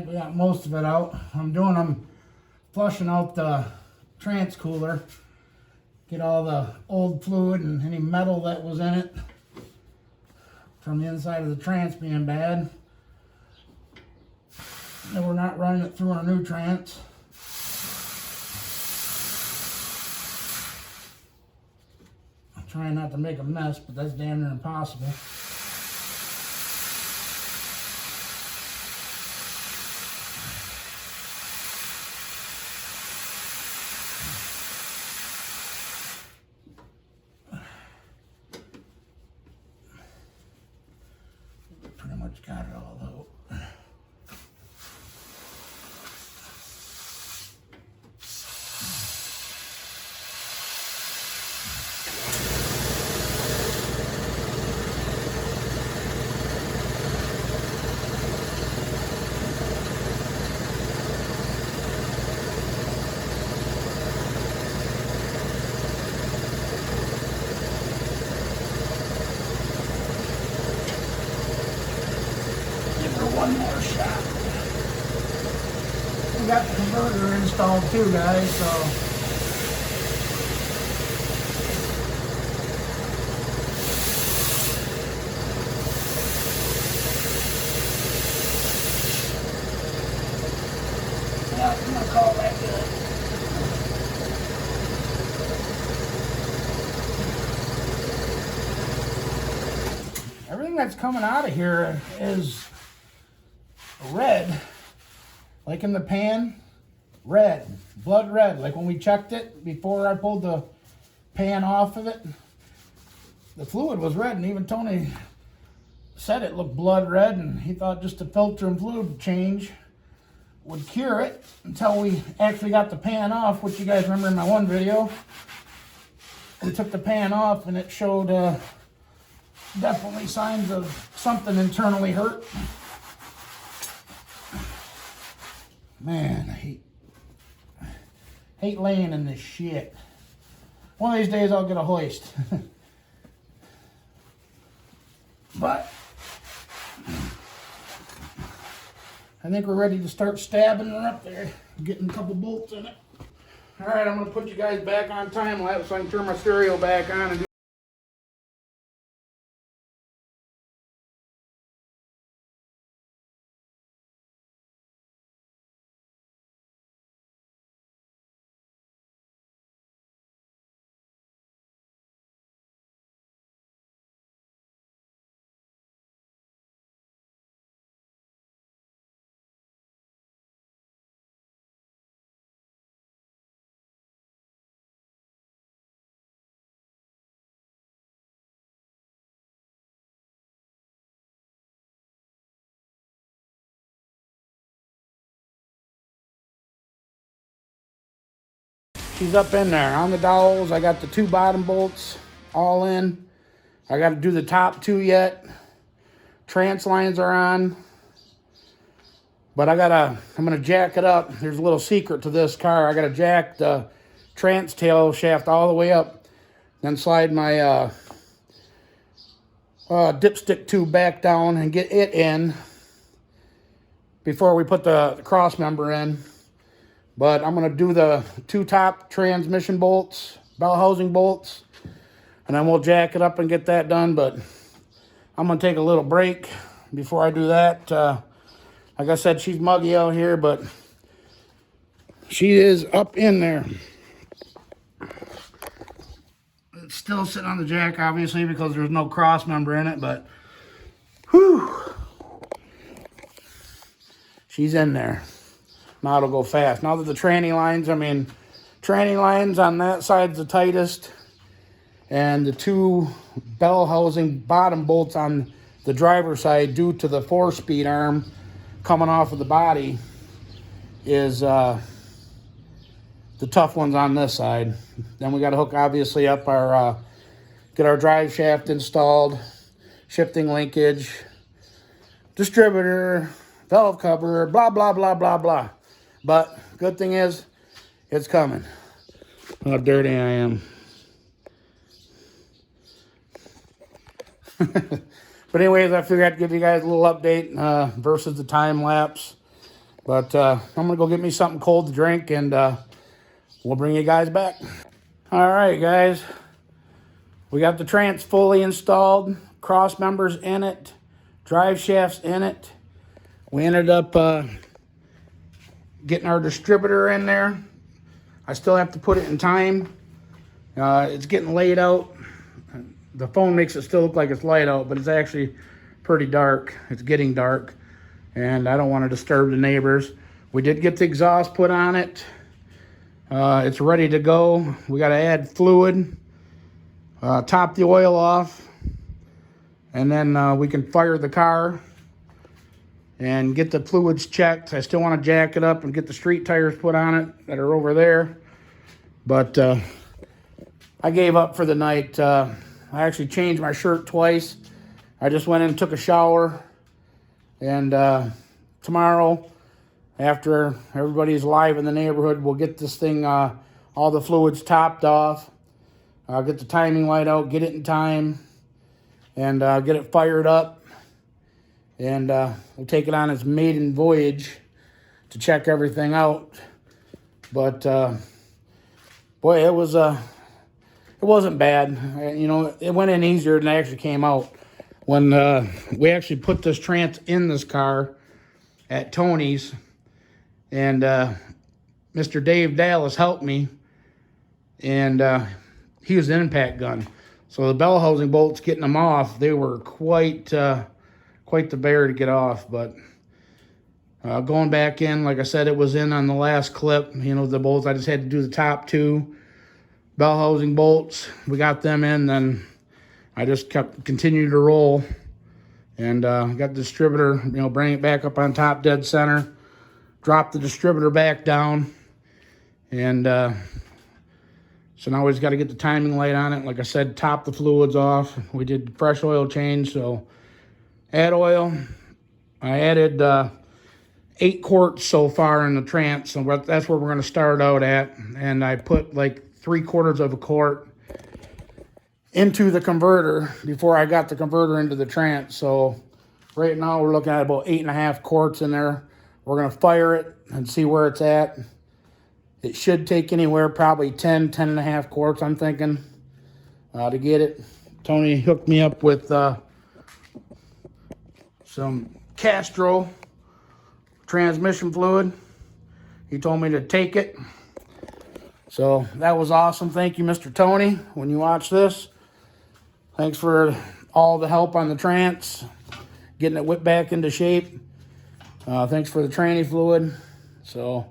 think we got most of it out. I'm flushing out the trans cooler. Get all the old fluid and any metal that was in it from the inside of the trans being bad. And we're not running it through our new trans. I'm trying not to make a mess, but that's damn near impossible. Pretty much got it all out. One more shot. We got the converter installed too, guys, so yeah, I'm gonna call that good. Everything that's coming out of here is red, like in the pan, red, blood red. Like when we checked it before I pulled the pan off of it, the fluid was red, and even Tony said it looked blood red, and he thought just the filter and fluid change would cure it until we actually got the pan off, which you guys remember in my one video. We took the pan off and it showed definitely signs of something internally hurt. Man, I hate laying in this shit. One of these days I'll get a hoist. But I think we're ready to start stabbing her up there, getting a couple bolts in it. All right, I'm going to put you guys back on time lapse so I can turn my stereo back on and do she's up in there on the dowels. I got the two bottom bolts all in. I got to do the top two yet. Trans lines are on. But I'm going to jack it up. There's a little secret to this car. I got to jack the trans tail shaft all the way up. Then slide my dipstick tube back down and get it in before we put the cross member in. But I'm going to do the two top transmission bolts, bell housing bolts, and then we'll jack it up and get that done. But I'm going to take a little break before I do that. Like I said, she's muggy out here, but she is up in there. It's still sitting on the jack, obviously, because there's no cross member in it, but whew, she's in there. Now it'll go fast. Now that the tranny lines, tranny lines on that side's the tightest, and the two bell housing bottom bolts on the driver's side, due to the 4-speed arm coming off of the body, is the tough ones on this side. Then we got to hook, obviously, up our get our drive shaft installed, shifting linkage, distributor, valve cover, blah blah blah blah blah. But good thing is, it's coming. How dirty I am. But anyways, I figured I'd give you guys a little update versus the time lapse. But I'm going to go get me something cold to drink, and we'll bring you guys back. All right, guys. We got the trans fully installed, cross members in it, drive shafts in it. We ended up getting our distributor in there. I still have to put it in time. It's getting laid out. The phone makes it still look like it's light out, but it's actually pretty dark. It's getting dark, and I don't want to disturb the neighbors. We did get the exhaust put on it. It's ready to go. We got to add fluid, top the oil off, and then we can fire the car and get the fluids checked. I still want to jack it up and get the street tires put on it that are over there. But I gave up for the night. I actually changed my shirt twice. I just went in and took a shower. And tomorrow, after everybody's live in the neighborhood, we'll get this thing, all the fluids topped off. I'll get the timing light out, get it in time, and get it fired up. And we'll take it on its maiden voyage to check everything out. But boy, it wasn't bad. You know, it went in easier than it actually came out. When we actually put this trans in this car at Tony's, and Mr. Dave Dallas helped me, and he used an impact gun. So the bell housing bolts, getting them off, they were quite the bear to get off. But going back in, like I said, it was in on the last clip. You know, the bolts, I just had to do the top two bell housing bolts. We got them in, then I just continued to roll, and got the distributor, you know, bring it back up on top dead center, drop the distributor back down, and so now we just got to get the timing light on it. Like I said, top the fluids off. We did fresh oil change, so add oil. I added 8 quarts so far in the trans, so that's where we're going to start out at. And I put like 3/4 of a quart into the converter before I got the converter into the trans. So right now we're looking at about 8.5 quarts in there. We're going to fire it and see where it's at. It should take anywhere probably 10.5 quarts, I'm thinking, to get it. Tony hooked me up with some Castro transmission fluid. He told me to take it. So that was awesome. Thank you, Mr. Tony, when you watch this. Thanks for all the help on the trans, getting it whipped back into shape. Thanks for the tranny fluid. So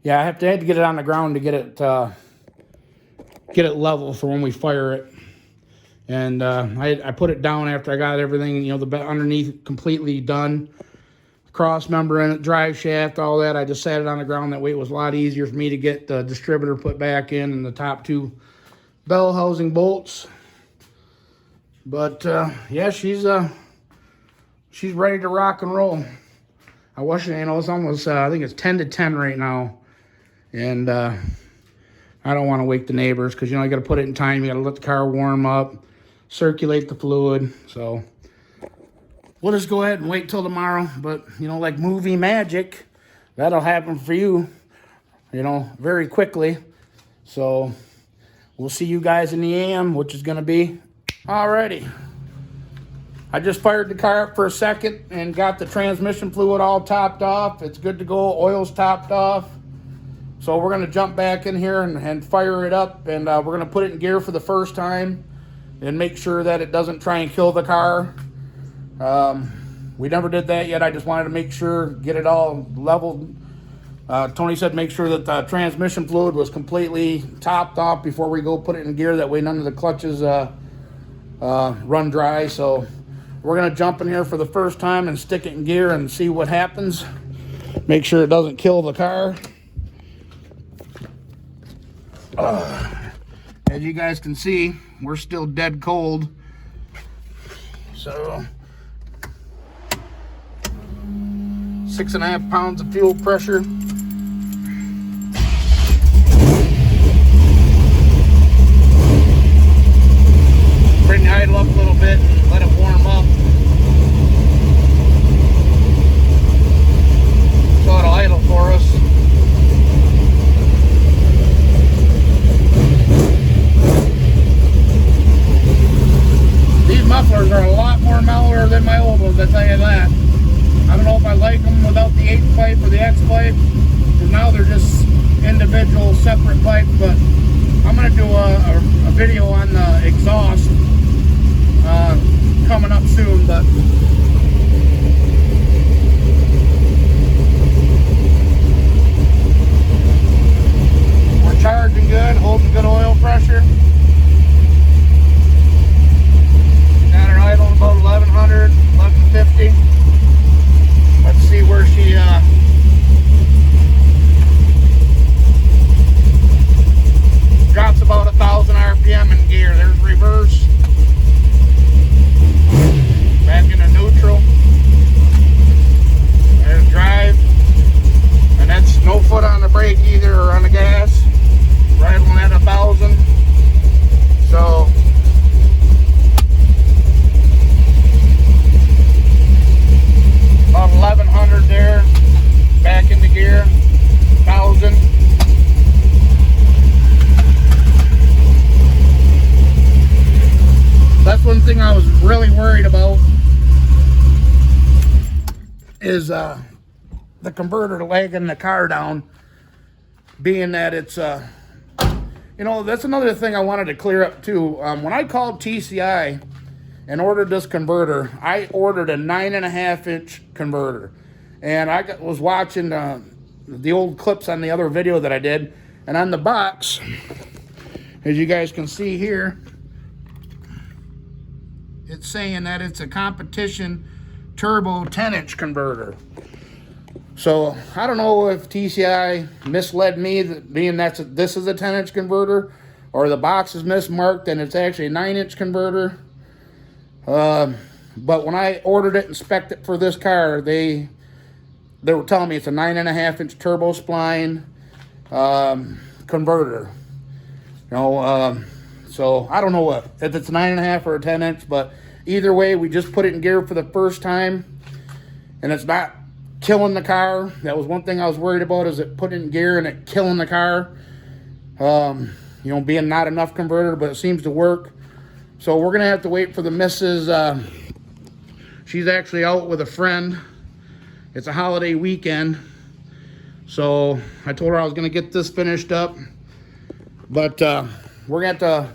yeah, I had to get it on the ground to get it level for when we fire it. And I put it down after I got everything, you know, the underneath completely done. Cross member in it, drive shaft, all that. I just sat it on the ground. That way it was a lot easier for me to get the distributor put back in and the top 2 bell housing bolts. But yeah, she's ready to rock and roll. I wish, you know, it's almost, I think it's 10-10 right now. And I don't want to wake the neighbors because, you know, you got to put it in time. You got to let the car warm up, circulate the fluid. So we'll just go ahead and wait till tomorrow. But, you know, like movie magic, that'll happen for you, you know, very quickly. So we'll see you guys in the AM, which is going to be alrighty. I just fired the car up for a second and got the transmission fluid all topped off. It's good to go. Oil's topped off. So we're going to jump back in here and fire it up. And we're going to put it in gear for the first time and make sure that it doesn't try and kill the car. We never did that yet. I just wanted to make sure, get it all leveled. Tony said make sure that the transmission fluid was completely topped off before we go put it in gear. That way none of the clutches run dry. So we're going to jump in here for the first time and stick it in gear and see what happens. Make sure it doesn't kill the car. As you guys can see, we're still dead cold. So 6.5 pounds of fuel pressure. Bring the idle up a little bit and let it warm up. So it'll H pipe or the X pipe, because now they're just individual separate pipes. But I'm going to do a video on the exhaust coming up soon. But we're charging good, holding good oil pressure. Got her idling about 1100, 1150. Let's see where she drops about 1,000 RPM in gear. There's reverse. Back into neutral. There's drive. And that's no foot on the brake either or on the gas. Idling at 1,000. So about 1,100 there. Back into gear. 1,000. That's one thing I was really worried about, is the converter lagging the car down, being that it's you know, that's another thing I wanted to clear up too. When I called TCI and ordered this converter, I ordered a 9.5-inch converter, and I was watching the old clips on the other video that I did, and on the box, as you guys can see here, it's saying that it's a competition turbo 10-inch converter. So I don't know if TCI misled me, being that this is a 10-inch converter, or the box is mismarked and it's actually a 9-inch converter. But when I ordered it and spec'd it for this car, they were telling me it's a 9.5-inch turbo spline converter. You know, so I don't know if it's 9.5 or a 10-inch, but either way, we just put it in gear for the first time, and it's not killing the car. That was one thing I was worried about, is it putting it in gear and it killing the car. You know, being not enough converter, but it seems to work. So we're gonna have to wait for the missus. She's actually out with a friend. It's a holiday weekend, so I told her I was gonna get this finished up, but we're gonna have to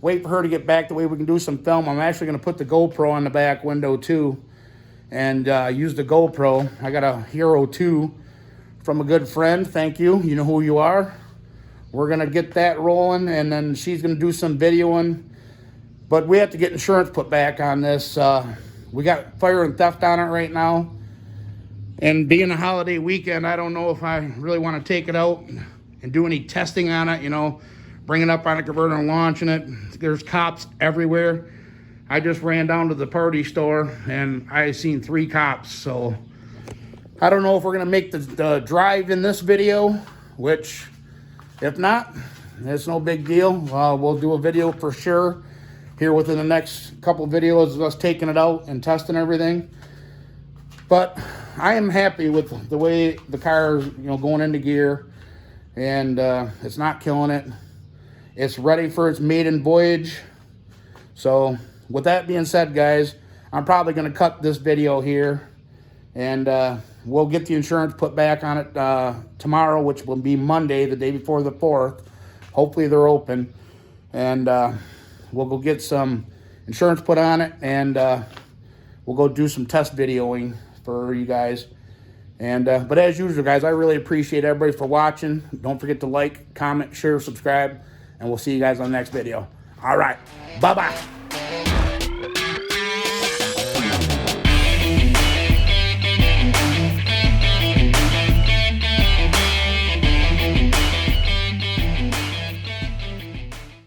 wait for her to get back the way we can do some film. I'm actually gonna put the GoPro on the back window too, and use the GoPro. I got a Hero 2 from a good friend. Thank you. You know who you are. We're gonna get that rolling, and then she's gonna do some videoing. But we have to get insurance put back on this. We got fire and theft on it right now, and being a holiday weekend, I don't know if I really want to take it out and do any testing on it. You know, bring it up on a converter and launching it. There's cops everywhere. I just ran down to the party store and I seen 3 cops. So I don't know if we're gonna make the drive in this video, which if not, it's no big deal. We'll do a video for sure here within the next couple videos of us taking it out and testing everything. But I am happy with the way the car is, you know, going into gear, and it's not killing it. It's ready for its maiden voyage. So with that being said, guys, I'm probably going to cut this video here, and we'll get the insurance put back on it tomorrow, which will be Monday, the day before the 4th. Hopefully they're open, and we'll go get some insurance put on it, and we'll go do some test videoing for you guys. And but as usual, guys, I really appreciate everybody for watching. Don't forget to like, comment, share, subscribe, and we'll see you guys on the next video. All right, bye-bye.